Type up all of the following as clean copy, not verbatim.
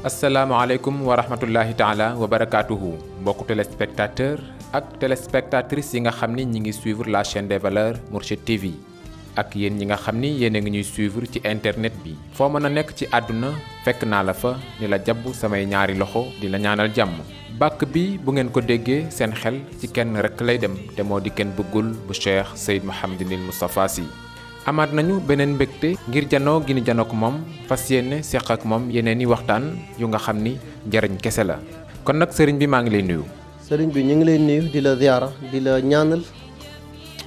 asalaamaaleykum wa rahmatullahi taala wa barakaatuhu mbokku téléspectateur ak téléspectatrices yi nga xam ni ñi ngi suivre la chaîne des valeurs Mourchid TV ak yéen ñi nga xam ni yéen a ngi ñuy suivre ci internet bi foo mën a nekk ci àdduna fekk naa la fa ni la jàpp samay ñaari loxo di la ñaanal jàmm bàkk bi bu ngeen ko déggee seen xel ci kenn rek lay dem te moo di kenn bëggul bu Cheikh Seyd Mouhamadinil Moustapha Sy amaat nañu beneen mbégte ngir janoo gi ni janook moom fas yéene seq ak moom yeneen i waxtaan yu nga xam ni njariñ kese la kon nag sëriñ bi maa ngi lay nuyu. sëriñ bi ñu ngi lay nuyu di la ziyaara di la ñaanal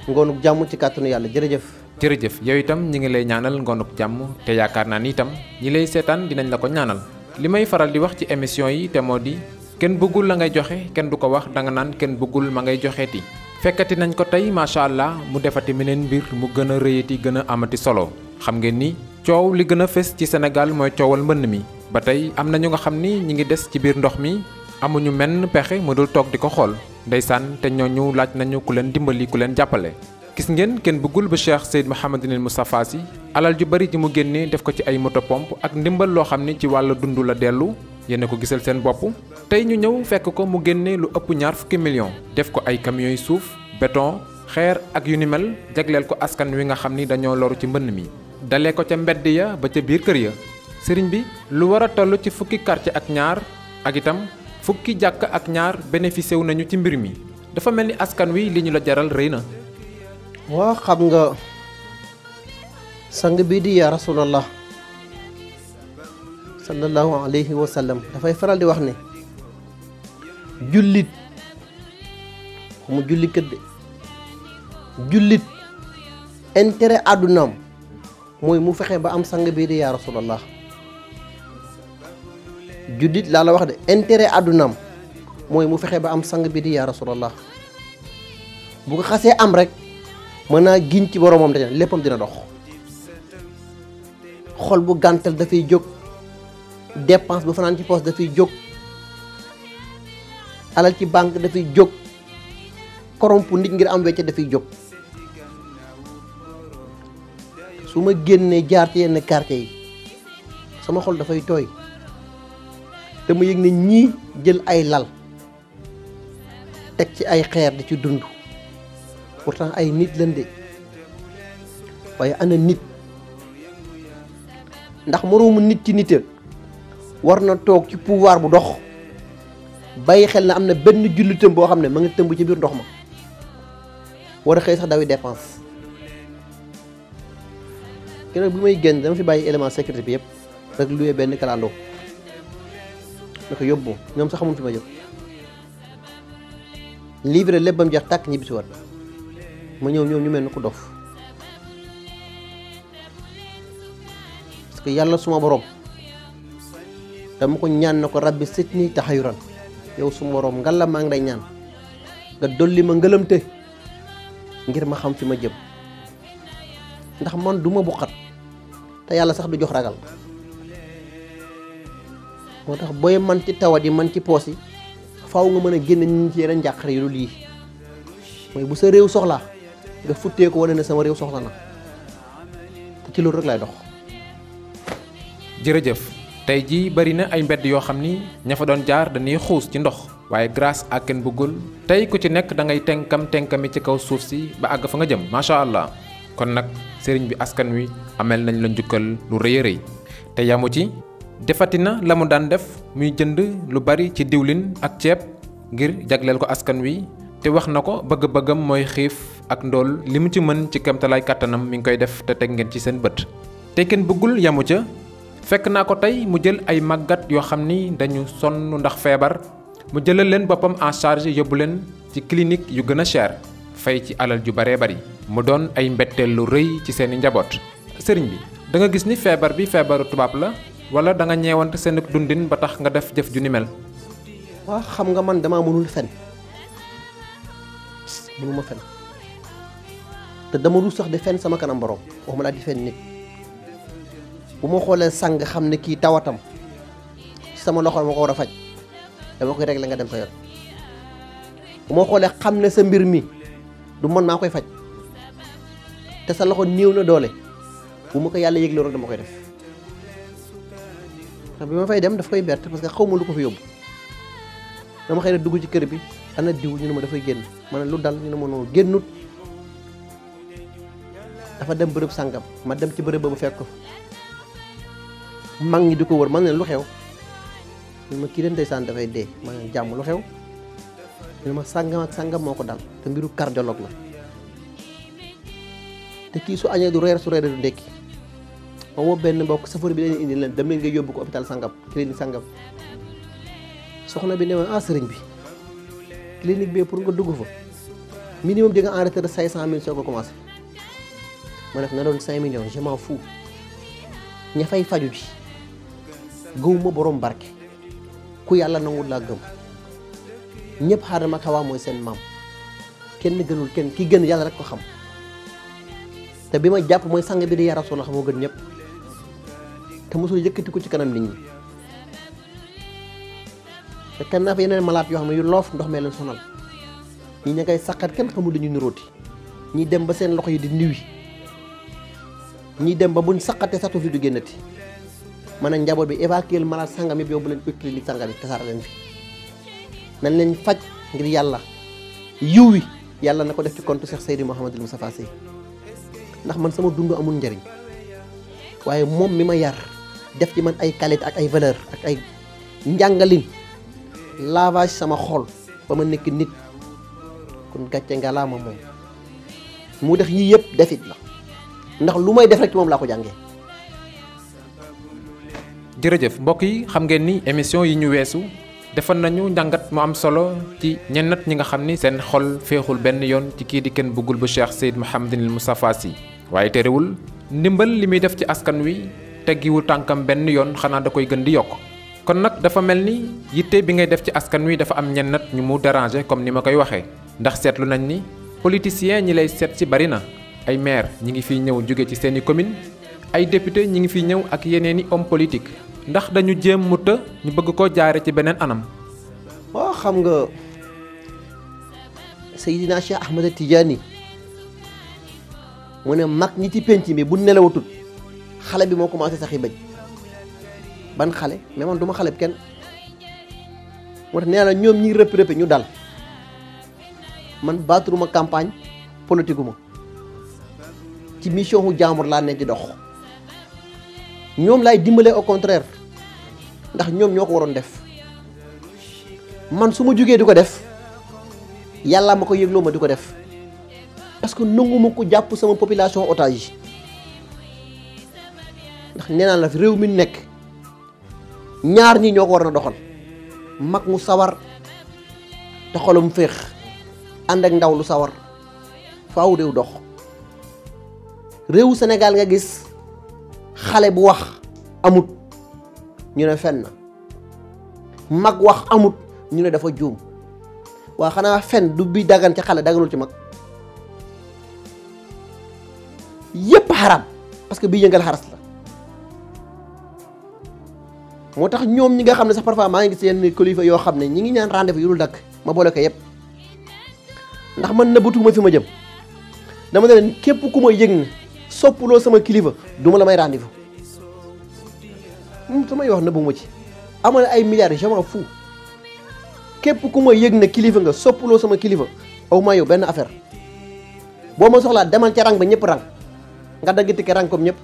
ngoonuk jàmm ci kàttanu yàlla jërëjëf. jërëjëf yow itam ñi ngi lay ñaanal ngoonuk jàmm te yaakaar naa ni itam ñi lay seetaan dinañ la ko ñaanal li may faral di wax ci émission yi te moo di kenn bëggul la ngay joxe kenn du ko wax danga naan kenn bëggul ma ngay joxeeti fekkati nañ ko tey macha allah mu defati meneen mbir mu gën a rëyati gën a amati solo xam ngeen ni coow li gën a fës ci Sénégal mooy coowal mbënn mi ba tey am na ñu nga xam ni ñi ngi des ci biir ndox mi amuñu menn pexe mu dul toog di ko xool ndeysaan te ñooñu laaj nañu ku leen dimbali ku leen jàppale. gis ngeen kenn bëggul ba Cheikh Seyd Mouhamadinil Moustapha Sy alal ju bari ji mu génnee def ko ci ay moto pompe ak ndimbal loo xam ni ci wàllu dund la dellu yéen ko gisal seen bopp tey ñu ñëw fekk ko mu génne lu ëpp ñaar fukki millions def ko ay camions yu suuf béton xeer ak yu ni mel jagleel ko askan wi nga xam ni dañoo loru ci mbënn mi dalee ko ca mbedd ya ba ca biir kër ya sëriñ bi lu war a toll ci fukki quartier ak ñaar ak itam fukki jàkk ak ñaar bénéficié wu nañu ci mbir mi dafa mel ni askan wi li ñu la jaral rëy na. waa xam nga sang bii di yaa rasulallah sallallahu alayhi wa sallam dafay faral di wax ne jullit mu julli kët de jullit intérêt àddunaam mooy mu fexe ba am sang bii di yaa rasulallah jullit laa la wax de intérêt àddunaam mooy mu fexe ba am sang bii di yaa rasulallah bu ko xasee am rek mën naa giñ ci boromam dañu léppam dina dox xol bu gàntal dafay jóg dépense bu fanaan ci poos dafay jóg alal ci banque dafay jóg korompu nit ngir am wecce dafay jóg su ma génnee jaar ci yenn quartier yi sama xol dafay tooy te ma yëg ne ñii jël ay lal teg ci ay xeer di ci dund pourtant ay nit lañ de waaye ana nit ndax moroomu nit ci nite war na toog ci pouvoir bu dox bàyyi xel na am na benn jullitam boo xam ne ma nga tëmb ci biir ndox ma war a xëy sax dawi dépense keneen bi may génn dama fi bàyyi élément sécurité bi yëpp rek luwee benn kalandoo na ko yóbbu ñoom sax xamuñ fi ma jëm livré lépp bam jeex tàkk ñibbi si wat ma ñëw ñu mel ni ku dof parce que yàlla suma borom dama ko ñaan na ko rabbi sitni taxayuran yow suma borom ngalla maa ngi lay ñaan nga dolli ma ngëlamte ngir ma xam fi ma jëm ndax man duma buqat te yàlla sax du jox ragal moo tax booy man ci tawat yi man ci poos yi faaw nga mën a génn ñu ci yeneen njàqare yu dul yi mooy bu sa réew soxlaa nga futtee ko wane ne sama réew soxla na te ci loolu rek lay dox. jërëjëf tey jii bari na ay mbedd yoo xam ni ña fa doon jaar dañuy xuus ci ndox waaye grâce à kenn bëggul tey ku ci nekk da ngay tenkami ci kaw suuf si ba àgg fa nga jëm macha allah kon nag sëriñ bi askan wi amel nañ la njukkal lu rëy a rëy te yamu ci defati na la mu daan def muy jënd lu bari ci diwlin ak ceeb ngir jagleel ko askan wi. te wax na ko bëgg-bëggam mooy xiif ak ndool li mu ci mën ci kemtalaay kàttanam mi ngi koy def te teg ngeen ci seen bët te kenn bëggul yamu ca fekk naa ko tey mu jël ay màggat yoo xam ni dañu sonn ndax feebar mu jëlal leen boppam en charge yóbbu leen ci clinique yu gën a cher fay ci alal ju baree bari mu doon ay mbetteel lu rëy ci seeni njaboot sëriñ bi da nga gis ni feebar bi feebaru tubaab la wala da nga ñeewante seen dundin ba tax nga def jëf ju ni mel. waa xam nga man damaa mënul fen mënuma fen te dama rus sax di fen sama kanam borom waxuma laa di fen nit bu ma xoolee sang xam ne kii tawatam sama loxo ma ko war a faj dama koy régler nga dem sa yoon bu ma xoolee xam ne sa mbir mi du man maa koy faj te sa loxo néew na doole bu ma ko yàlla yëgle rek dama koy def ndax bi ma fay dem daf koy bett parce que xaw ma lu ko fi yóbbu dama xëy na dugg ci kër bi ana diw ñu ne ma dafay génn ma ne lu dal ñu ne ma noonu génnut dafa dem bërëb sàngam ma dem ci bërëb ba mu fekk ko mag ñi di ko wër man ne lu xew ñu ma kii den ndeysaan dafay dee ma ne jàmm lu xew ñu ne ma sàngam ak sàngam moo ko dal te mbiru cardiologue la te kii su añee du reer su reeree du ndekki ma woo benn mbokk safar bi leen indi leen dem leen nga yóbbu ko hôpital sàngam clinique sàngam soxna bi ne ma sëriñ bi clinique bi pour nga dugg fa minimum di nga enregistré de 500 000 soo ko commencé ma def na doon 5 millions je m'en fous ña fay faju ji gëwuma borom barke ku yàlla nangul laa gëm ñëpp Aadama ak Hawa mooy seen maam kenn gënul kenn ki gën yàlla rek ko xam te bi ma jàpp mooy sang bi di yaa Rasulullah moo gën ñëpp te mosul yëkkati ko ci kanam nit ñi te kenn naa fa yeneen malaat yoo xam ne yu loof ndox mee leen sonal ñi ña ngay saqat kenn xamul dañu nirooti ñi dem ba seen loxo yi di niwi ñi dem ba buñ saqatee satu fi du génnati mën a njaboot bi évacuer malade sangam yëpp yóbbu leen ko clinique sangam yi tasaare leen fi nañ leen faj ngir yàlla yiw wi yàlla na ko def ci compte Cheikh Seydi Mouhamadul Moustapha Sy ndax man sama dund amul njëriñ waaye moom mi ma yar def ci man ay qualité ak ay valeur ak ay njàngalin lavage sama xol ba ma nekk nit kon gàcce nga laa ma moom mu def yii yëpp defit la ndax lu may def rek ci moom laa ko jàngee. jërëjëf mbokk yi xam ngeen ni émission yi ñu weesu defal nañu njàngat mu am solo ci ñennat ñi nga xam ni seen xol féexul benn yoon ci kii di Kenn Bëggul bu Cheikh Seydi Mouhamadul Moustapha Sy waaye terewul ndimbal li muy def ci askan wi teggiwul tànkam benn yoon xanaa da koy gën di yokk kon nag dafa mel ni yitte bi ngay def ci askan wi dafa am ñennat ñu mu déranger comme ni ma koy waxee ndax seetlu nañ ni politiciens ñi lay seet ci bari na ay maire ñi ngi fiy ñëw jóge ci seeni commune ay député ñi ngi fiy ñëw ak yeneeni homme politique ndax dañu jéem mu të ñu bëgg koo jaare ci beneen anam. waaw xam nga Seydina Cheikh Ahmada Tidiane mu ne mag ñi ci penc mi bu nelawatut xale bi moo commencé saxi bëj ban xale mais man du ma xale bi kenn moo tax nee na ñoom ñi rëpp ñu dal man baaturuma campagne politique uma ci mission wu jaamur laa ne di dox ñoom laay dimbalee au contraire ndax ñoom ñoo ko waroon def man su ma jógee di ko def yàlla ma ko yëgloo ma di ko def parce que nanguma ko jàpp sama population otage ndax nee naa la fi réew mi nekk ñaar ñi ñoo ko war na doxal mag mu sawar te xolam féex ànd ak ndaw lu sawar faaw réew dox réewu Sénégal nga gis xale bu wax amut ñu ne fen na mag wax amut ñu ne dafa juum waa xanaa fen du bi dagan ci xale daganul ci mag yépp xaram parce que bii yëngal xaras la moo tax ñoom ñi nga xam ne sax parfois maa ngi gis yenn kilifa yoo xam ne ñi ngi ñaan rendez-vous yu dul dakk ma boole ko yépp ndax man nëbbatuuma fi ma jëm dama ne leen képp ku ma yëg ne soppuloo sama kilifa duma la may rendez-vous su may wax nëbbuma ci amoon ay milliards je m'en fous képp ku ma yëg ne kilifa nga soppuloo sama kilifa aw ma yow benn affaire boo ma soxlaa demal ca rang ba ñëpp rang nga dagg ticket rang comme ñëpp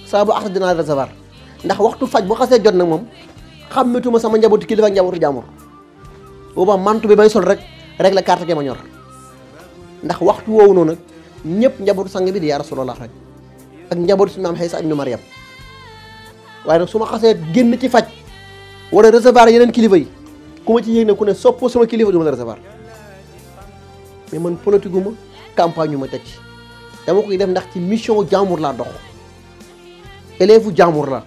saa bu axta dinaa recevoir ndax waxtu faj bu xasee jot nag moom xàmmetuma sama njabootu kilifa ak njabootu jàmbur booba mantu bi may sol rek la carte ke ma ñor ndax waxtu woowu noonu nag ñëpp njabootu sang bi di yaa Rasulullah rek ak njabootu suñu maam Iisa ibnu Maryam waaye nag su ma xasee génn ci faj wala recevoir yeneen kilifa yi ku ma ci yéeg ne ku ne soppoo sama kilifa du ma la recevoir mais man politique gu ma campagne yu ma teg ci dama koy def ndax ci mission jàmbur laa dox élève jàmbur la.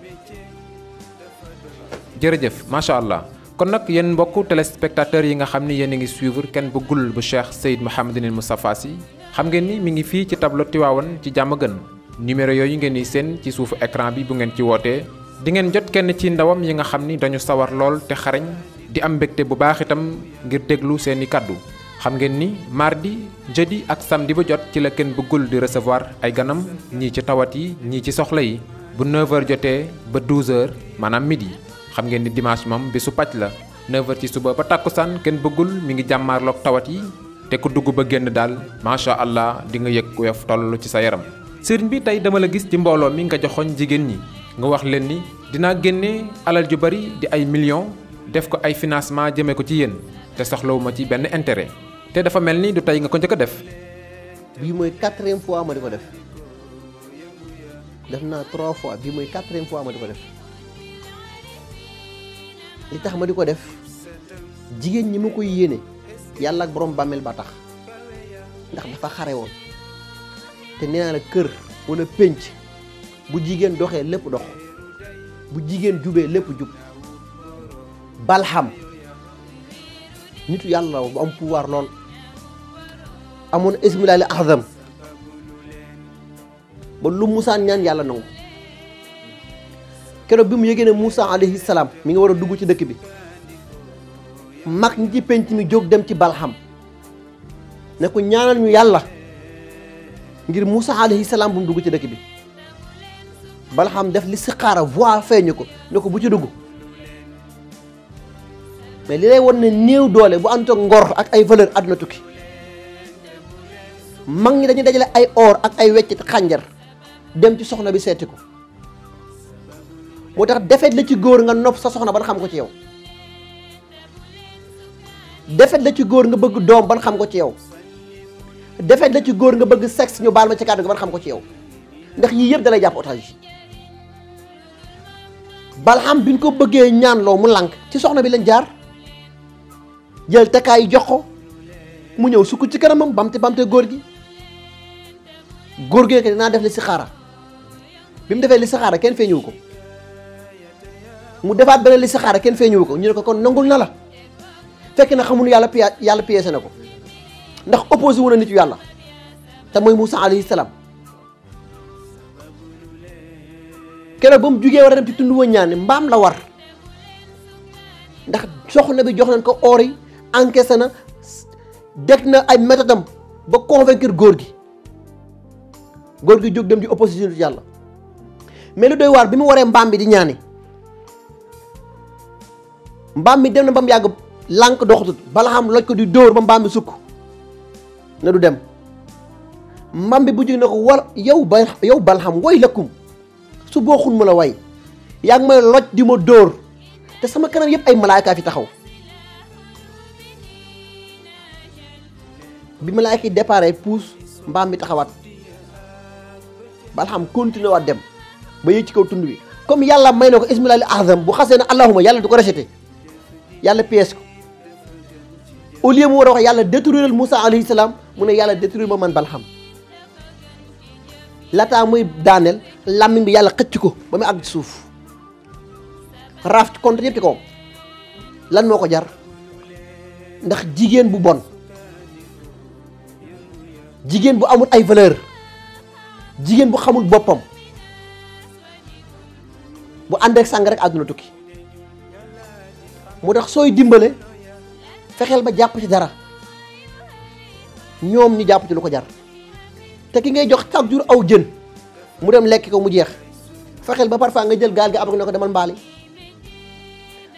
jërëjëf macha allah kon nag yéen mbokku téléspectateurs yi nga xam ni yéen a ngi suivre Kenn Bëggul bu Cheikh Seydi Mouhamadul Moustapha Sy xam ngeen ni mi ngi fii ci tableau Tivaouane ci Diamaguène numéro yooyu ngeen di seen ci suufu écran bi bu ngeen ci wootee di ngeen jot kenn ci ndawam yi nga xam ni dañu sawar lool te xarañ di am mbégte bu baax itam ngir déglu seeni kàddu xam ngeen ni mardi jeudi ak samedi ba jot ci la Kenn Bëggul di recevoir ay ganam ñii ci tawat yi ñii ci soxla yi bu 9h jotee ba 12h maanaam midi xam ngeen ni dimanche moom bisu pàcc la 9h ci suba ba tàkkusaan kenn bëggul mi ngi jàmmaarloog tawat yi te ku dugg ba génn daal macha allah di nga yëg woyof toll ci sa yaram. sëriñ bi tey dama la gis ci mbooloo mi nga joxoñ jigéen ñi nga wax leen ni dinaa génne alal ju bari di ay millions def ko ay financement jëmee ko ci yéen te soxlawuma ci benn intérêt te dafa mel ni du tey nga ko njëkk a def. bii mooy 4e fois ma di ko def naa 3 fois bii mooy 4e fois ma di ko def li tax ma di ko def jigéen ñi ma koy yéene yàlla ak borom bàmmeel ba tax ndax dafa xare woon te nee naa la kër wala pénc bu jigéen doxee lépp dox bu jigéen jubee lépp jub. Balham nitu yàlla bu am pouvoir lool amoon ismilaali azam ba lu Moussa ñaan yàlla nangu keroog bi mu yëgee ne Moussa alayhi salaam mi ngi war a dugg ci dëkk bi mag ñi ci penc mi jóg dem ci Balham ne ko ñaanal ñu yàlla ngir Moussa alayhi salaam bu mu dugg ci dëkk bi Balham def li siqaara voix feeñu ko ne ko bu ci dugg. mais li lay won ne néew doole bu ànd ak ngor ak ay valeur àdduna tukki mag ñi dañuy dajale ay or ak ay weccit xànjar dem ci soxna bi seeti ko moo tax defet la ci góor nga nopp sa soxna ban xam ko ci yow defet la ci góor nga bëgg doom ban xam ko ci yow defet la ci góor nga bëgg sexe ñu baal ma ci kàddu gi ban xam ko ci yow ndax yii yëpp dalay jàpp otage Balham bi ñu ko bëggee ñaan loo mu lànk ci soxna bi lañ jaar jël takkaay jox ko mu ñëw sukk ci kanamam bamte góor gi ko dinaa def li si xaara bi mu defee li si xaara kenn feeñuwu ko mu defaat beneen li si xaara kenn feeñuwu ko ñu ne ko kon nangul na la fekk na xamul yàlla piégé na ko ndax opposé wu na nitu yàlla te mooy Moussa alayhi salaam keroog ba mu jugee war a dem ci tund wa ñaani mbaam la war ndax soxna bi jox nañ ko or yi encaissé na deg na ay méthode am ba convaincre góor gi jóg dem di opposition yàlla mais lu doy waar bi mu waree mbaam bi di ñaani mbaam mi dem na ba mu yàgg lànk doxatut Balham loj ko di dóor ba mbaam bi sukk ne du dem mbaam bi bu jóg ne ko war yow Balham woy lëkkum su booxun ma la way yaa ngi may loj di ma dóor te sama kanam yëpp ay malaayka fi taxaw bi malaayka yi déparé puus mbaam mi taxawaat Balham continué waat dem ba yëg ci kaw tund bi comme yàlla may na ko ismilaali azam bu xasee na allahuma yàlla du ko rejeté yàlla pièce ko au lieu mu war a wax yàlla détruire Moussa alayhi salaam mu ne yàlla détruire ma man Balham lataa muy daaneel làmmiñ bi yàlla xëcc ko ba muy àgg ci suuf raaf ci contre yëpp ci kawam lan moo ko jar ndax jigéen bu bon jigéen bu amul ay valeur jigéen bu xamul boppam bu ànd ak sàng rek àdduna tukki moo tax sooy dimbale fexeel ba jàpp ci dara ñoom ñu jàpp ci lu ko jar te ki ngay jox chaque jour aw jën mu dem lekk ko mu jeex fexeel ba parfois nga jël gaal gi ab ne ko demal mbaali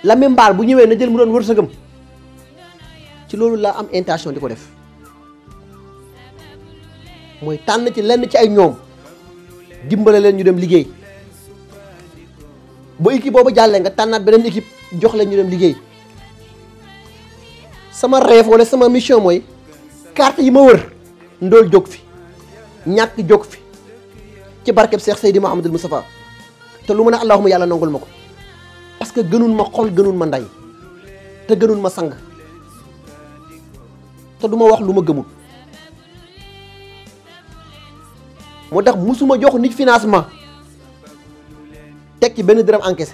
la même mbaal bu ñëwee na jël mu doon wërsëgam ci loolu laa am intention di ko def mooy tànn ci lenn ci ay ñoom dimbale leen ñu dem liggéey ba équipe boobu jàllee nga tànnaat beneen équipe jox leen ñu dem liggéey sama rêve wala sama mission mooy carte yi ma wër ndool jóg fi ñàkk jóg fi ci barkeb Cheikh Seydi Mouhamadul Moustapha te lu ma ne allahuma yàlla nangul ma ko parce que gënul ma xol gënul ma ndey te gënul ma sang te du ma wax lu ma gëmul moo tax musuma jox nit financement teg ci benn dërëm encaissé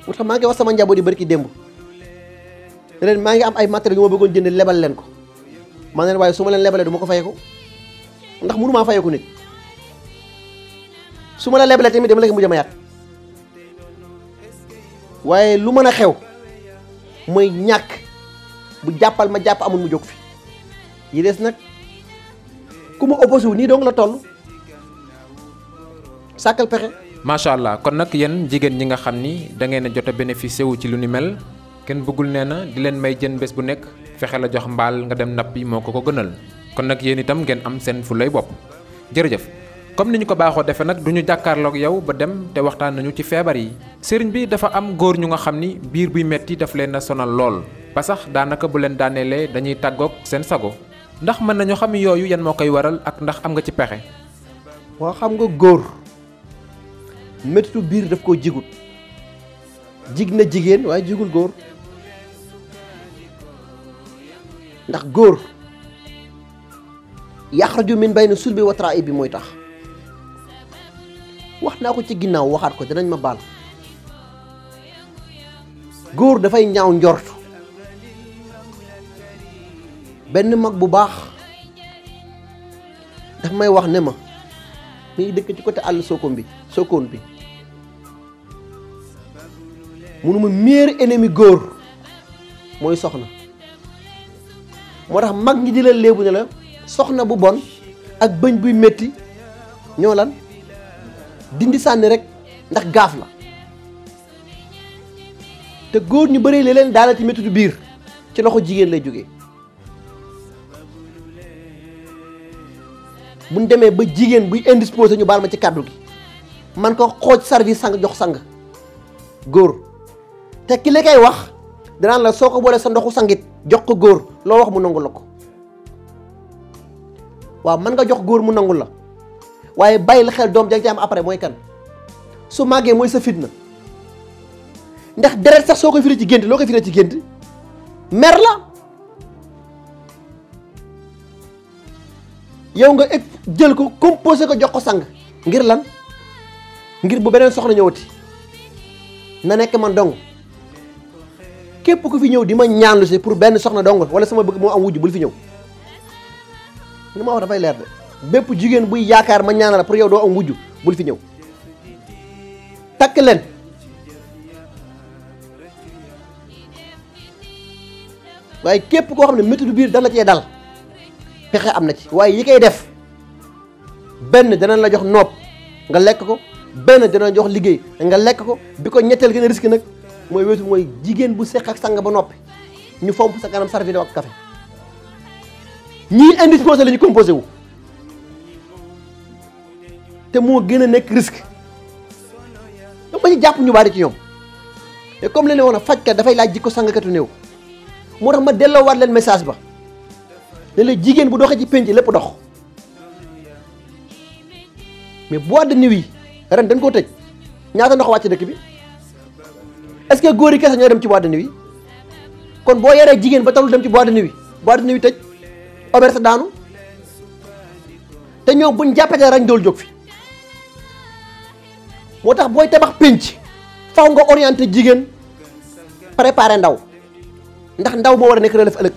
moo tax maa ngi wax sama njaboot yi barki démb ne leen maa ngi am ay matériels yu ma bëggoon jënd lebal leen ko ma ne leen waaye su ma leen lebalee du ma ko fayeeku ndax mënumaa fayeeku nit su ma la lebalee tamit dama la mujj a mayaat waaye lu mën a xew mooy ñàkk bu jàppal ma jàpp amul mu jóg fi yi des nag ku ma opposé wu nii dong la toll sàkkal pexe. macha allah kon nag yéen jigéen ñi nga xam ni da ngeen a jot a bénéficié wu ci lu ni mel kenn bëggul nee na di leen may jën bés bu nekk fexe la jox mbaal nga dem nappi moo ko gënal kon nag yéen itam ngeen am seen fu lay bopp jërëjëf. comme ni ñu ko baaxoo defee nag du ñu jàkkaarloog yow ba dem te waxtaan nañu ci feebar yi sëriñ bi dafa am góor ñu nga xam ni biir buy metti daf leen a sonal lool ba sax daanaka bu leen daaneelee dañuy tàggoog seen sago ndax mën nañu xam yooyu yan moo koy waral ak ndax am nga ci pexe. waa xam nga góor mettitu biir daf koo jigut jig na jigéen waaye jigul góor ndax góor yaxraju min bayna sulbi wa tra'i bi mooy tax wax naa ko ci ginnaaw waxaat ko dinañ ma baal góor dafay ñaaw njortu benn mag bu baax daf may wax ne ma mi ngi dëkk ci côté àll Sokone bi munuma meilleur ennemi góor mooy soxna moo tax mag ñi di la léebu ne la soxna bu bon ak bëñ buy metti ñoo lan dindi sànni rek ndax gaaf la te góor ñu bari leen daala ci mettitu biir ci loxo jigéen lay jógee buñ demee ba jigéen buy indisposé ñu baal ma ci kàddu gi man ko xooj service sang jox sang góor te ki la koy wax danaan la soo ko boolee sa ndoxu sangit jox ko góor loo wax mu nangul la ko waaw mën nga jox góor mu nangul la waaye bàyyi la xel doom jang ci am après mooy kan su màggee mooy sa fitna ndax deret sax soo koy firi ci gént loo koy firi ci gént mer la yow nga jël ko composé ko jox ko sang ngir lan ngir bu beneen soxna ñëwati na nekk man dong képp ku fi ñëw di ma ñaanlu si pour benn soxna dong wala sama bëgg moo am wujj bul fi ñëw li ma wax dafay leer de bépp jigéen buy yaakaar ma ñaanal pour yow doo am wujj bul fi ñëw takk leen waaye képp koo xam ne métti du biir dana cee dal pexe am na ci waaye yi koy def benn danañ la jox nopp nga lekk ko benn dana jox liggéey nga lekk ko bi ko ñetteel gën a risque nag mooy wetu mooy jigéen bu seq ak sang ba noppi ñu fomp sa kanam servi ak café ñii indisposé la ñu composé wu te moo gën a nekk risque dama ñu jàpp ñu bari ci ñoom te comme leen woon a fajkat dafay laaj jikko sangkatu néew moo tax ma delloowaat leen message ba ne la jigéen bu doxee ci penc lépp dox mais boîte de nuit yi ren dañ koo tëj ñaata ndox wàcc dëkk bi est-ce que góor yi kese ñoo dem ci boîte de nuit kon boo yaree jigéen ba talul dem ci boîte de nuit tëj auberge daanu te ñoom buñ jàppatee rañ dool jóg fi moo tax booy tabax penc faw nga orienté jigéen préparé ndaw ndax ndaw moo war a nekk relève ëllëg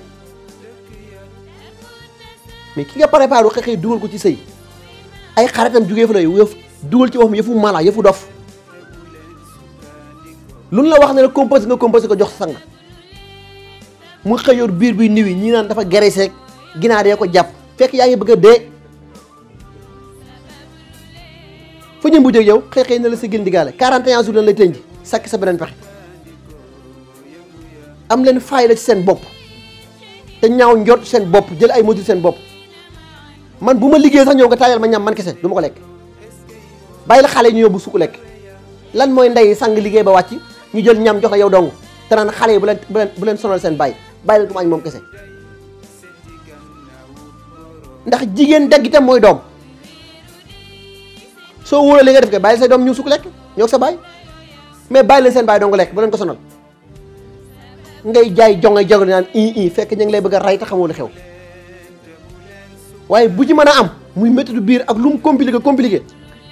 mais ki nga préparé wu xëy dugal ko ci sëy ay xaritam jugee fa la yëf dugal ci waxam yëfu mala yëfu dof lu la wax ne la composé ko jox sang mu xëy yor biir buy niwi ñi naan dafa gereseeg ginaar yee ko jàpp fekk yaa ngi bëgg a dee fa ñu mujjee yow xëy na la sa gën digaale 41 jours lañ lay tënj sakk sa beneen pexe am leen faay la ci seen bopp te ñaaw njort seen bopp jël ay motul seen bopp man bu ma liggéey sax ñëw nga taajal ma ñam man kese du ma ko lekk bàyyi la xale yi ñu yóbbu suku lekk lan mooy ndey sang liggéey ba wàcc ñu jël ñam jox la yow dong te naan xale yi bu leen sonal seen bàyyi leen ko mu añ moom kese ndax jigéen dagg itam mooy doom soo wóoree li nga def ko bàyyi say doom ñu sukk lekk ñoo sa bàyyi mais bàyyi leen seen bàyyi dong lekk bu leen ko sonal ngay jaay jongay jago naan fekk ñu ngi lay bëgg a rey te xamoo li xew waaye bu ci mën a am muy métti du biir ak lu mu compliqué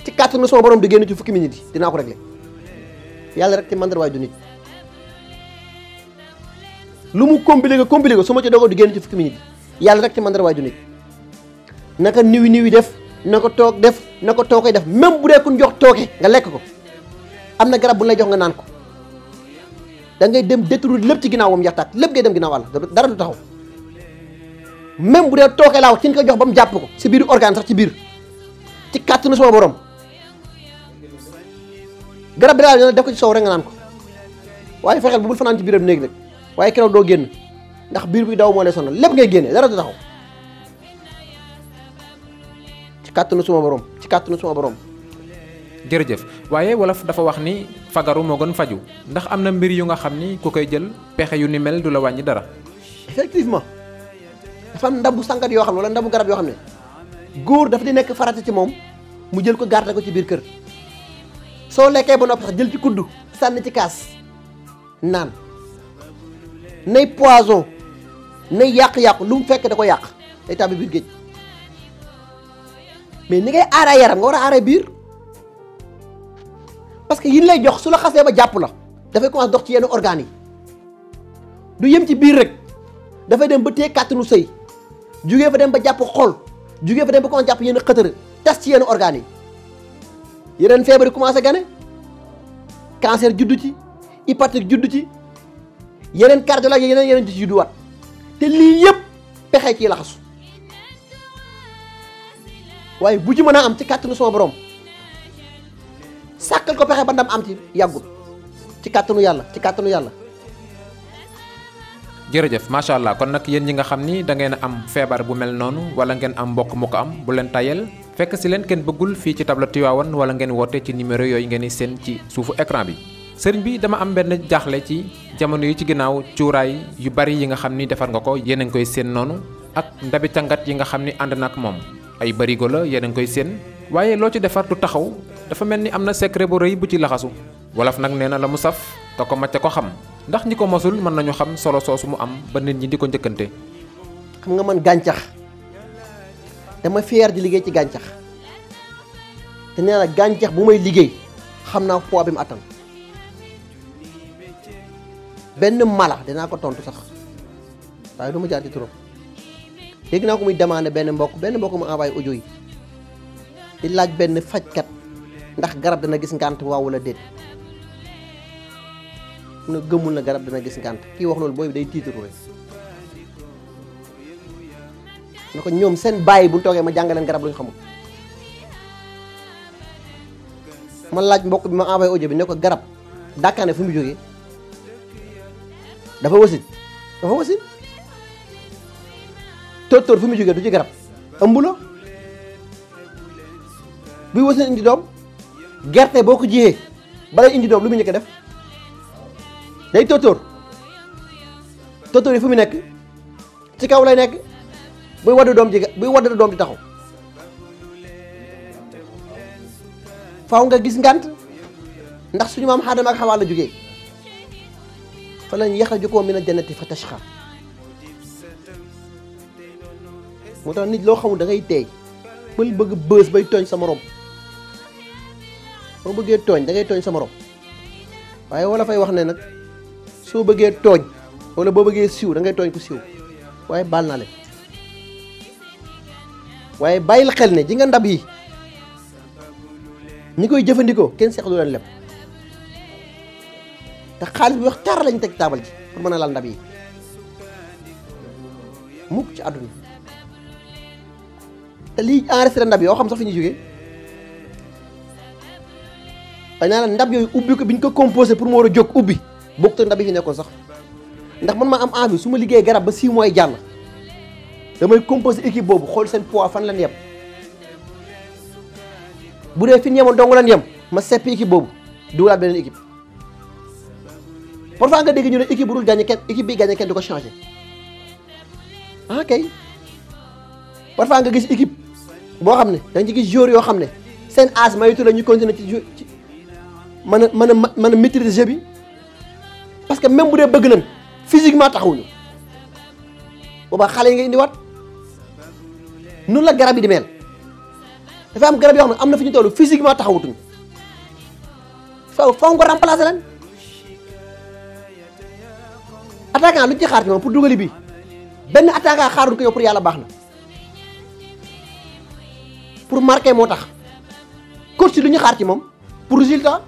ci kàttanu sama borom di génn ci fukki minutes yi dinaa ko réglé yàlla rek ci mandar waay du nit lu mu compliqué su ma ci dogo di génn ci fukki minutes yi yàlla rek ci mandar waay du nit naka niwi def na ko toog def na ko tookee def même bu dee ku jox tooke nga lekk ko am na garab bu lay jox nga naan ko da ngay dem détruire lépp ci ginnaaw moom yaxtaat lépp ngay dem ginnaaw àll dara du taxaw même bu dee tooke laaw ci nga ko jox ba mu jàpp ko si biir organe sax ci biir ci kàttanu sama borom garab bi daal def ko ci soow rek nga naan ko waaye fexeel bu bul fanaan ci biiram néeg nag waaye keroog doo génn ndax biir bi daw moo lay sonal lépp ngay génne dara du taxaw ci kàttanu suma borom ci kàttanu suma borom. jërëjëf waaye wolof dafa wax ni fagaru moo gën faju ndax am na mbir yu nga xam ni ku koy jël pexe yu ni mel du la wàññi dara. effectivement dafa am ndabu sangat yoo xam ne wala ndabu garab yoo xam ne góor dafa di nekk farata ci moom mu jël ko garder ko ci biir kër soo lekkee ba noppi sax jël ci kuddu sànni ci kaas naan nay poison nay yàq-yàqu lu mu fekk da ko yàq day tàbbi biir géej mais ni ngay aaree yaram nga war a aaree biir parce que yin lay jox su la xasee ba jàpp la dafay commencé dox ci yenn organes yi du yem ci biir rek dafay dem ba téye kàttanu sëy jugee fa dem ba jàpp xol jugee fa dem ba commencé jàpp yenn xëtër tas ci yenn organes yi yeneen feebar yi commencé gane cancer juddu ci hépatique juddu ci yeneen cardiologue yeneen ci judduwaat te lii yëpp pexe ci laxasu waaye bu ci mën a am ci kàttanu sama borom sàkkal ko pexe ba ndam am ci yàggul ci kàttanu yàlla ci kàttanu yàlla. jërëjëf macha allah kon nag yéen ñi nga xam ni da ngeen a am feebar bu mel noonu wala ngeen am mbokk mu ko am bu leen tayel fekk si leen kenn bëggul fii ci tableau Tivaouane wala ngeen woote ci numéro yooyu ngeen di seen ci suufu écran bi. sëriñ bi dama am benn jaaxle ci jamono yi ci ginnaaw cuuraay yu bari yi nga xam ni defar nga ko yéen a ngi koy seen noonu ak ndabi càngat yi nga xam ni ànd na ak moom ay barigo la yéen a ngi koy seen waaye loo ci defar du taxaw dafa mel ni am na secret bu rëy bu ci laxasu wolof nag nee na la mu saf te ko macca ko xam ndax ñi ko mosul mën nañu xam solo soosu mu am ba nit ñi di ko njëkkante. xam nga man gàncax dama fier di liggéey ci gàncax te nee na gàncax bu may liggéey xam naa poids bi mu attan benn mala dinaa ko tontu sax waaye du ma jaar ci turam dégg naa ko muy demandé benn mbokk mu envoyé audio yi di laaj benn fajkat ndax garab dana gis ngànt waaw wala déet mu ne gëmul na garab dana gis ngànt kii wax loolu booy bi day tiitaru rek na ko ñoom seen bàyyi bu ñu toogee ma jàngaleen garab lu ñu xamul ma laaj mbokk bi ma envoyé audio bi ne ko garab dàkkaane fu mu jógee dafa wasin tóortóor fu mu jógee du ci garab ëmb la buy wasin indi doom gerte boo ko jiyee balay indi doom lu mu njëkk def day tóortóor yi fu mu nekk ci kaw lay nekk buy wadd doom di taxaw faaw nga gis ngànt ndax suñu maam Aadama ak Xawaa la jógee fa lañ yaxrajukum mina jannati fa tashqa moo tax nit loo xamul da ngay teey bul bëgg bës bay tooñ sa morom boo bëggee tooñ da ngay tooñ sa morom waaye wala fay wax ne nag soo bëggee tooñ wala boo bëggee siiw da ngay tooñ ku siiw waaye baal naa leen waaye bàyyil xel ne ji nga ndab yi ñi koy jëfandikoo kenn seexlu leen lépp te xaalis bi wax tar lañ teg taabal ji pour mën a laal ndab yi mukk ci àdduna te lii enregistré ndab yi yoo xam sax fi ñuy jógee dañ naa la ndab yooyu ubbi ko bi ñu ko composé pour mu war a jóg ubbi bokkut ak ndab yi fi nekkoon sax ndax man ma am envie su ma liggéey garab ba 6 mois yi jàll damay composé équipe boobu xool seen poids fan lañ yem bu dee fi ñu yemoon dong lañ yem ma seppi équipe boobu dugalaat beneen équipe parfois nga dégg ñu ne équipe bu dul gagné kenn équipe bi gagné kenn du ko changé ah kay parfois nga gis équipe boo xam ne da nga ci gis joueurs yoo xam ne seen âge mayutu la ñu continuer ci mën a maîtriser jeu bi parce que même bu dee bëgg nañ physiquement taxawuñu boobaa xale yi nga indiwaat noonu la garab yi di mel dafa am garab yoo xam ne am na fi ñu toll physiquement taxawutuñu faw nga remplacer leen attaquant lu ñu ci xaar ci moom pour dugali bi benn attaquant xaarul ko yow pour yàlla baax na pour marquer moo tax coach lu ñu xaar ci moom pour résultat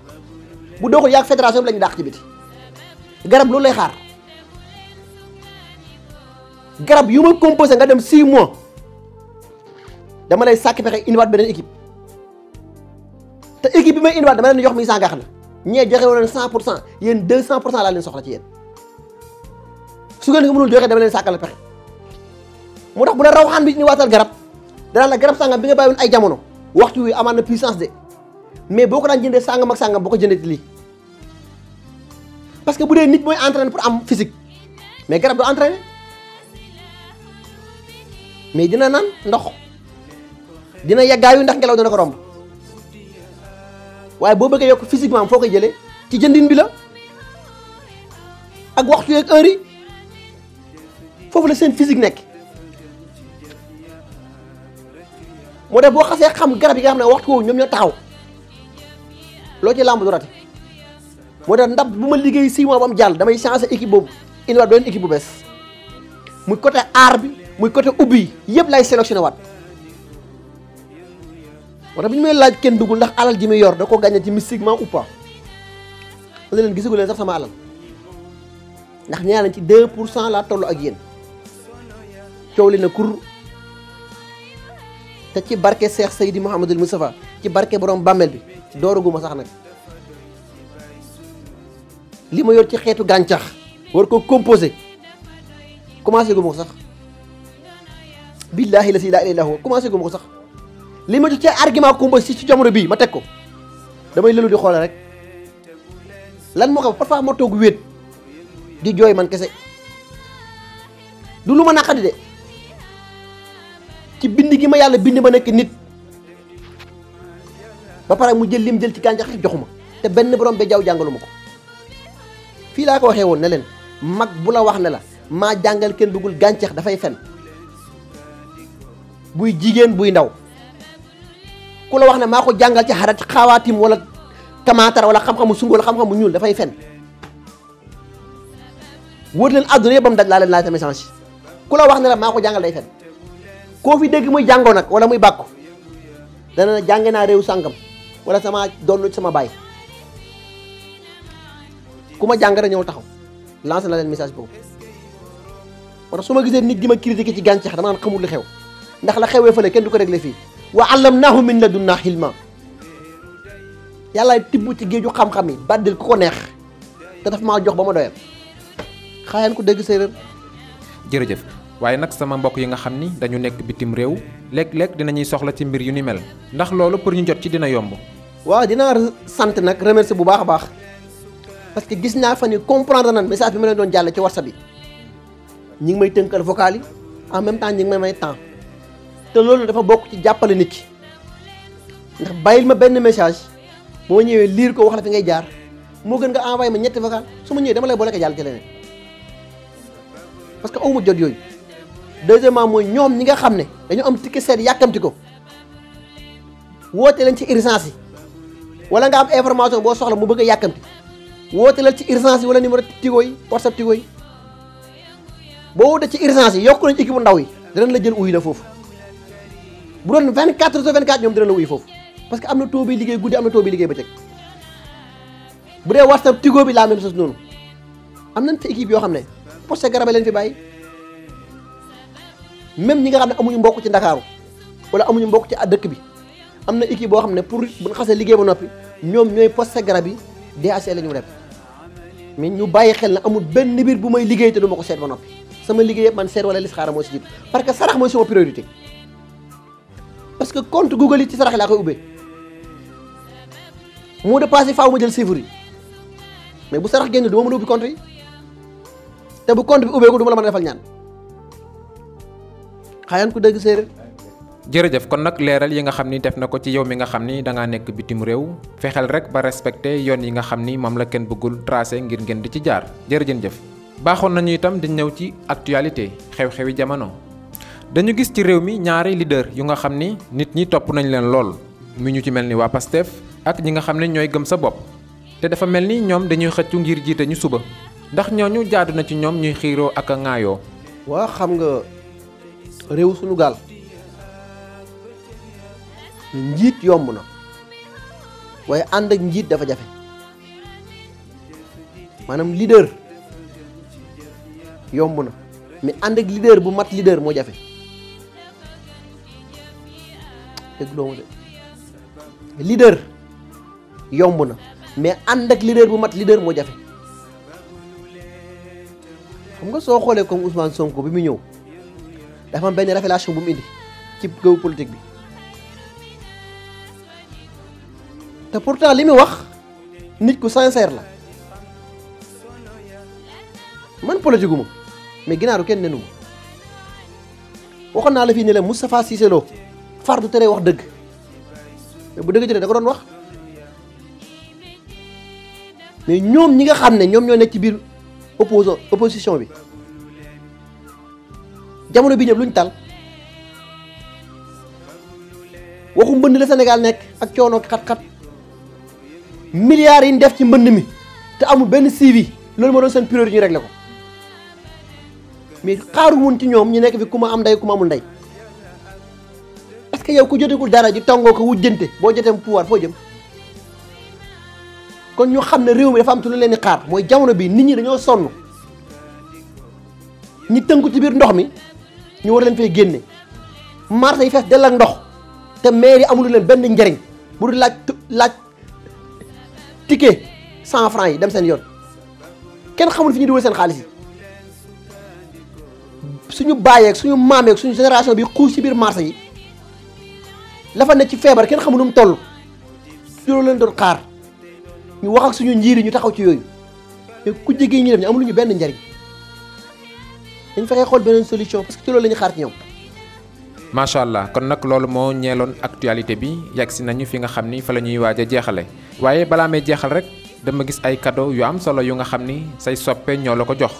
bu doxul yàgg fédération bi la ñu dàq ci biti garab loolu lay xaar garab yu ma composé nga dem 6 mois dama lay sàkk pexe indiwaat beneen équipe te équipe bi may indiwaat dama leen jox 1500 gaax la ñee joxe woon 100% yéen 200% laa leen soxla ci yéen su ngeen ko mënul joxe dama leen sàkkal pexe moo tax bu la rawxaan bi ni waatal garab danaa la garab sàngam bi nga bàyyiwoon ay jamono waxtu wi amaan na puissance de mais boo ko daan jëndee sàngam ak sàngam boo ko jëndee lii parce que bu dee nit mooy entraîner pour am physique mais garab du entraîner mais dina naan ndox dina yeggaayu ndax ngelaw dina ko romb waaye boo bëggee yokk physiquement foo koy jëlee ci jëndin bi la ak waxtu yeeg heure yi foofu la seen physique nekk moo def boo xasee xam garab yi nga xam ne waxtu woowu ñoom ñoo taxaw loo ci làmb du rate moo tax ndab bu ma liggéey 6 mois ba am jàll damay changer équipe boobu indiwaat beneen équipe bu bees muy côté aar bi muy côté ubbi yëpp lay sélectionné waat moo tax bi ñu may laaj kenn duggul ndax alal ji muy yor da ko gagné ci mystiquement ou pas ma ne leen gisagu leen sax sama alal ndax ñaar nañ ci 2% laa toll ak yéen coow li na kur te ci barke Cheikh Seydi Mouhamadul Moustapha ci barke borom bàmmeel bi dooraguma sax nag li ma yor ci xeetu gàncax war ko composé commencé gu ma ko sax billaahi la si laa ilaaha illa huwa commencé gu ma ko sax li ma jox ci argument composé ci jamono bii ma teg ko damay lëlu di xoole rek lan moo xam parfois ma toog wéet di jooy man kese du lu ma naqadi de ci bind gi ma yàlla bind ma nekk nit ba pare mu jël lim jël ci gàncax joxuma te benn borom ba jaww jàngalu ma ko fii laa ko waxee woon ne leen mag bu la wax ne la maa jàngal kenn bëggul gàncax dafay fen buy jigéen buy ndaw ku la wax ne maa ko jàngal ci xarat xawaatim wala kamaatar wala xam-xamu sungu wala xam-xamu ñuul dafay fen wóor leen àdduna yëpp ba mu daj laa leen laaj message yi ku la wax ne la maa ko jàngal day fen koo fi dégg muy jàngoo nag wala muy bàkku dana na jànge naa réew sàngam wala sama doon sama baay ku ma jàng rek ñëw taxaw lancé na leen message boobu moo tax su ma gisee nit di ma critiquer ci gàncax dama naan xamul li xew ndax la xewee fële kenn du ko réglé fii wa allamnaahu min ladunnaa ilma yàlla tibb ci géeju xam-xam yi baddil ku ko neex te daf maa jox ba ma doyal xaayaan ko dégg séeréer. jërëjëf waaye nag sama mbokk yi nga xam ni dañu nekk bitim réew léeg-léeg dinañuy soxla ci mbir yu ni mel ndax loolu pour ñu jot ci dina yomb. waaw dinaa sant nag remercier bu baax a baax parce que gis naa fa ni comprendre nan message bi ma leen doon jàll ci WhatsApp bi ñi ngi may tënkal vocal yi en même temps ñi ngi may temps te loolu dafa bokk ci jàppale nit ki ndax bàyyil ma benn message moo ñëwee lire ko wax la fi ngay jaar moo gën nga envoyé ma ñetti vocal su ma ñëwee dama lay boole ko jàll ci leneen parce que aw ma jot yooyu. deuxièmement mooy ñoom ñi nga xam ne dañu am ticket seet yàkkamti ko woote leen ci urgence yi wala nga am information boo soxla mu bëgg a yàkkamti woote leen ci urgence yi wala numéro Tigo yi WhatsApp Tigo yi boo wootee ci urgence yi yokku nañ équipe bu ndaw yi dinañ la jël uyu la foofu bu doon 24/24 ñoom dinañ la uyu foofu parce que am na taux bi liggéey guddi am na taux bi liggéey bëccëg bu dee WhatsApp Tigo bi la même chose noonu am nañ fi équipe yoo xam ne poste garab leen fi bàyyi. même ñi nga xam ne amuñu mbokk ci Ndakaaru wala amuñu mbokk ci dëkk bi am na équipe boo xam ne pour bu ñu xasee liggéey ba noppi ñoom ñooy posté garab yi DHL la ñu def mais ñu bàyyi xel na amul benn mbir bu may liggéey te du ma ko seet ba noppi sama liggéey yëpp man seet wala listixaara moo si jiitu parce que sarax mooy sama priorité parce que compte Google yi ci sarax laa koy ubbee moo de passé faaw ma jël chiffre yi mais bu sarax génn du ma mën a ubbi compte yi te bu compte bi ubbee ko du ma la mën a defal ñaan xaayaan ko dégg séeréer. jërëjëf kon nag leeral yi nga xam ni def na ko ci yow mi nga xam ni da ngaa nekk bitim réew fexeel rek ba respecté yoon yi nga xam ni moom la kenn bëggul tracé ngir ngeen di ci jaar jërëjëf. baaxoon nañu itam di ñëw ci actualité xew-xewi jamono dañu gis ci réew mi ñaari leader yu nga xam ni nit ñi topp nañ leen lool mu ñu ci mel ni waa Pastef ak ñi nga xam ne ñooy gëm sa bopp te dafa mel ni ñoom dañuy xëccu ngir jiite ñu suba ndax ñooñu jaadu na ci ñoom ñuy xiiroo ak a ŋaayoo. waa xam nga réew suñu gaal njiit yomb na waaye ànd ak njiit dafa jafe maanaam leader yomb na mais ànd ak leader bu mat leader moo jafe dégg loo ma de leader yomb na mais ànd ak leader bu mat leader moo jafe. xam nga soo xoolee comme Ousmane Sonko bi mu ñëw dafa am benn révélation bu mu indi ci géewu politique bi te pourtant li mu wax nit ku sincère la man politique gu ma mais ginaaru kenn nenu ma waxoon naa la fii ne la Moustapha Cissé Lo far du tere wax dëgg mais bu dëgg jotee da ko doon wax mais ñoom ñi nga xam ne ñoom ñoo nekk ci biir opposition bi jamono bi ñëpp luñ tal waxu mbënd la Sénégal nekk ak coono xat-xat milliards yi ñu def ci mbënd mi te amul benn suivi loolu moo doon seen priorité ñu réglé ko mais xaaru woon ci ñoom ñu nekk fi ku ma am ndey ku ma amul ndey parce que yow ku jotegul dara ji tongoo ko wujjante boo jotee pouvoir foo jëm kon ñu xam ne réew mi dafa am tu lu leen di xaar mooy jamono bi nit ñi dañoo sonn ñi tënku ci biir ndox mi ñu war leen fay génne marché yi fees dell ak ndox te maire yi amul leen benn njariñ bu dul laaj ticket 100 francs yi dem seen yoon kenn xamul fi ñu dugal seen xaalis yi suñu bàyyeeg suñu maameeg suñu génération bi xuus ci biir marché yi la fa ne ci feebar kenn xamul nu mu toll loolu leen doon xaar ñu wax ak suñu njiir yi ñu taxaw ci yooyu mais ku jege ñi dem ñu amul ñu benn njariñ dañ fexee xool beneen solution parce que ci loolu la ñu xaar ci ñoom. macha allah kon nag loolu moo ñeeloon actualité bi yegg si nañu fi nga xam ni fa la ñuy waaj a jeexale waaye balaa may jeexal rek dama gis ay cadeau yu am solo yu nga xam ni say soppe ñoo la ko jox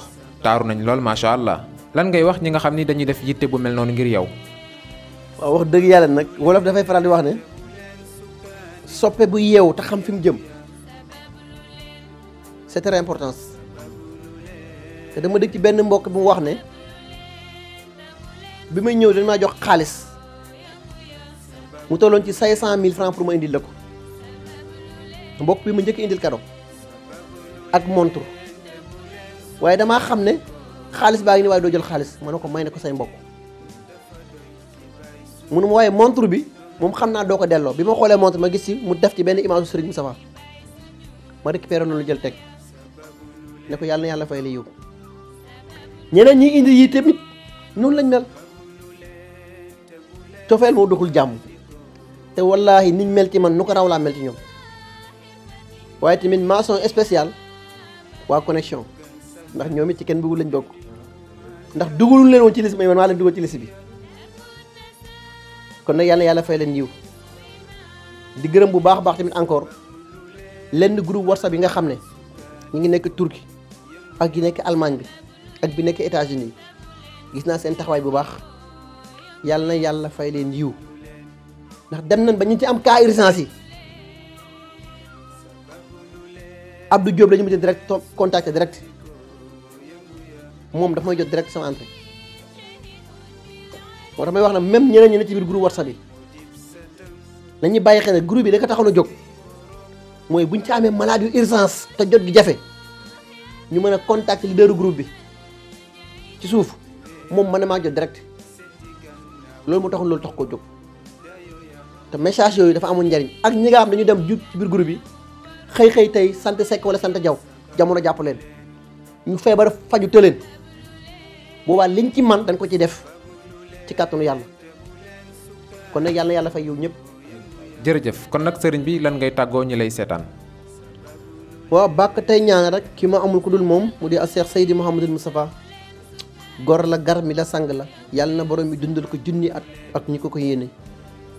taaru nañ lool macha allah lan ngay wax ñi nga xam ni dañuy def yitte bu mel noonu ngir yow. waaw wax dëgg yàlla nag wolof dafay faral di wax ne soppe bu yeewu te xam fi mu jëm c'est très important te dama dëkk ci benn mbokk bu mu wax ne bi may ñëw dañ maa jox xaalis mu tolloon ci 500 000 francs pour ma indil la ko mbokk bi ma njëkk indil cadeau ak montre waaye damaa xam ne xaalis baa ngi ni waaye doo jël xaalis ma ne ko may ne ko say mbokk munu ma waaye montre bi moom xam naa doo ko delloo bi ma xoolee montre ma gis ci mu def ci benn image Serigne Moustapha ma récupéré noonu jël teg ne ko yàlla na yàlla fay la yiw ñeneen ñi indi yi tamit noonu lañ mel cofeel moo doxul jàmm te wallaahi niñ mel ci man nu ko raw laa mel ci ñoom waaye tamit mention spéciale waa connexion ndax ñoom it ci kenn bëggul lañ bokk ndax dugalul leen woon ci liste bi man maa leen dugal ci liste bi kon nag yàlla yàlla fay leen yiw di gërëm bu baax a baax tamit encore lenn groupe WhatsApp yi nga xam ne ñu ngi nekk Turquie ak yi nekk Allemagne bi ak bi nekk États-Unis gis naa seen taxawaay bu baax yàlla na yàlla fay leen yiw ndax dem nañ ba ñu ci am cas urgence yi Abdou Diop la ñu mujj direct contacté direct moom dafa may jot direct sama entrée moo tax may wax na même ñeneen ñi ne ci biir groupe WhatsApp yi nañuy bàyyi xel ne groupe bi da ko taxoon a jóg mooy buñ ci amee malade yu urgence te jot gi jafe ñu mën a contacter leaderu groupe bi ci suuf moom mën na maa jot direct loolu moo taxoon loolu tax koo jóg te message yooyu dafa amoon njariñ ak ñi nga xam dañu dem jug ci biir groupe bi xëy tey sant Seck wala sant Jaw jamono jàpp leen ñu feebar faju tëleen boobaa liñ ci man dañ ko ci def ci kàttanu yàlla kon nag yàlla fay yow ñëpp. jërëjëf kon nag sëriñ bi lan ngay tàggoo ñi lay seetaan. waaw bàkk tey ñaan rek ki ma amul ku dul moom mu di a Cheikh Seydi Mouhamadul Moustapha gor la gar mi la sang la yàlla na borom mi dundal ko junni at ak ñi ko yéene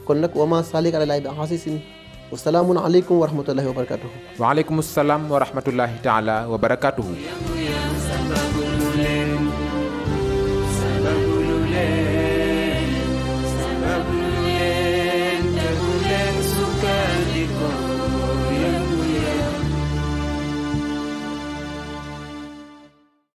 kon nag wa ma salik ala lahi bi xasisin wa salaamun aleykum wa rahmatullahi wa barakatuhu. wa aleykum salaam wa rahmatullahi taala wa barakatuhu.